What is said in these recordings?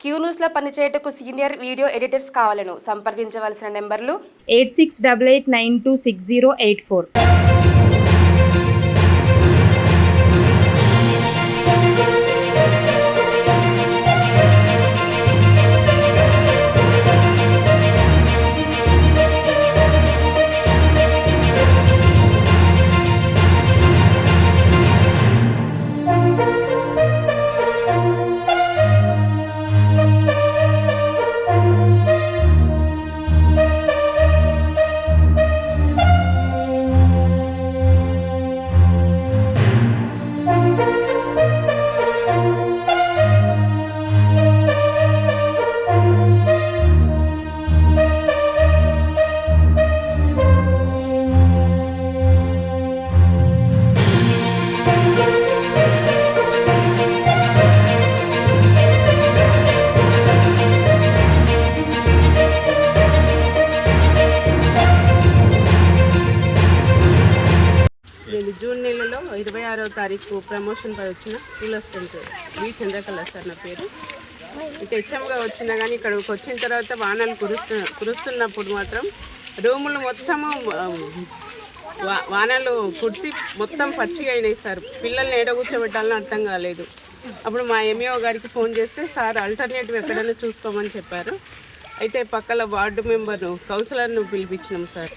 Queue న్యూస్లో పనిచేయటకు senior video editors కావాలను సంప్రదించవలసిన నెంబర్లు 8688926084. నేను జూన్ నెలలో 26వ తారీఖు ప్రమోషన్ పై వచ్చిన స్కూల్ అసిస్టెంట్ వి చంద్రకళ సార్ నా పేరు. ఇక హెచ్ఎంగా వచ్చినా కానీ ఇక్కడికి వచ్చిన తర్వాత వానలు కురుస్తున్నప్పుడు మాత్రం రూములు మొత్తము వానలు కుడిసి మొత్తం పచ్చిగా అయినాయి సార్. పిల్లల్ని ఏడ కూర్చోబెట్టాలని అర్థం కాలేదు. అప్పుడు మా ఎంఈఓ గారికి ఫోన్ చేస్తే సార్ ఆల్టర్నేటివ్ ఎక్కడైనా చూసుకోమని చెప్పారు. అయితే పక్కల వార్డు మెంబర్ను కౌన్సిలర్ను పిలిపించినాం సార్.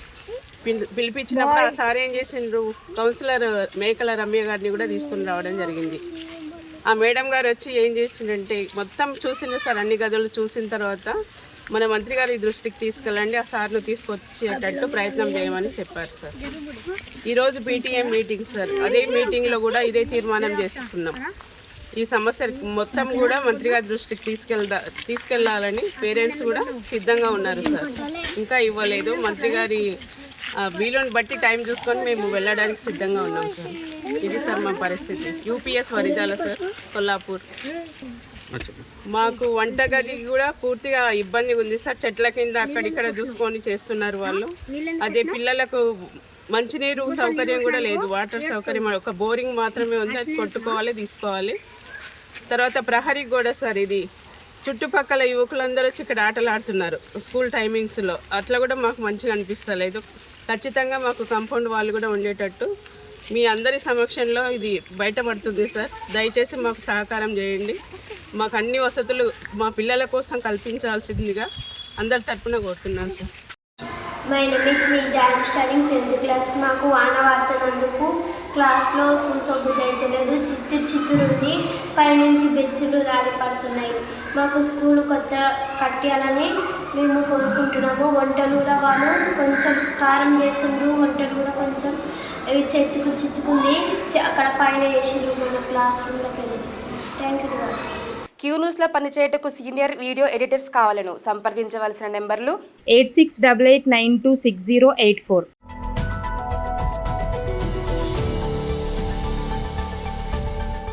పిలిపించినప్పుడు ఆ సార్ ఏం చేసిండ్రు, కౌన్సిలర్ మేకల రమ్య గారిని కూడా తీసుకుని రావడం జరిగింది. ఆ మేడం గారు వచ్చి ఏం చేసిందంటే మొత్తం చూసిండ్రు సార్. అన్ని గదులు చూసిన తర్వాత మన మంత్రి గారి దృష్టికి తీసుకెళ్ళండి, ఆ సార్ను తీసుకొచ్చేటట్టు ప్రయత్నం చేయమని చెప్పారు సార్. ఈరోజు పీటీఎం మీటింగ్ సార్. అదే మీటింగ్లో కూడా ఇదే తీర్మానం చేసుకున్నాం. ఈ సమస్య మొత్తం కూడా మంత్రి గారి దృష్టికి తీసుకెళ్లాలని పేరెంట్స్ కూడా సిద్ధంగా ఉన్నారు సార్. ఇంకా ఇవ్వలేదు. మంత్రి గారి వీలుని బట్టి టైం చూసుకొని మేము వెళ్ళడానికి సిద్ధంగా ఉన్నాం సార్. ఇది సార్ మా పరిస్థితి. UPS Varidala sir, Kollapur. మాకు వంటగది కూడా పూర్తిగా ఇబ్బంది ఉంది సార్. చెట్ల కింద అక్కడిక్కడ చూసుకొని చేస్తున్నారు వాళ్ళు. అదే పిల్లలకు మంచినీరు సౌకర్యం కూడా లేదు, వాటర్ సౌకర్యం ఒక బోరింగ్ మాత్రమే ఉంది, అది కొట్టుకోవాలి తీసుకోవాలి. తర్వాత ప్రహరీ కూడా సార్, ఇది చుట్టుపక్కల యువకులందరూ వచ్చి ఇక్కడ ఆటలు ఆడుతున్నారు స్కూల్ టైమింగ్స్లో. అట్లా కూడా మాకు మంచిగా అనిపిస్తలేదు. ఖచ్చితంగా మాకు కాంపౌండ్ వాళ్ళు కూడా ఉండేటట్టు మీ అందరి సమక్షంలో ఇది బయటపడుతుంది సార్. దయచేసి మాకు సహకారం చేయండి. మాకు అన్ని వసతులు మా పిల్లల కోసం కల్పించాల్సిందిగా అందరి తరఫున కోరుతున్నాను sir. My name is Meeja. I'm studying 7th class. మాకు వాన పడుతున్నందుకు క్లాస్లో కూర్చోబుద్ధి అయితే లేదు. చిత్తూరు ఉంది, పైనుంచి బెంచులు రాలి పడుతున్నాయి. మాకు స్కూల్ కొత్త కట్టాలని మేము కోరుకుంటున్నాము. వంటలు కూడా వాళ్ళు కొంచెం కారం చేస్తుండ్రు, వంటలు కూడా కొంచెం చిత్తుకుంది. అక్కడ పైన వేసిండ్రు మన క్లాస్ రూమ్లోకి వెళ్ళి. Thank you. క్యూ న్యూస్లో పనిచేయటకు సీనియర్ వీడియో ఎడిటర్స్ కావాలను సంప్రదించవలసిన నెంబర్లు 8688926084.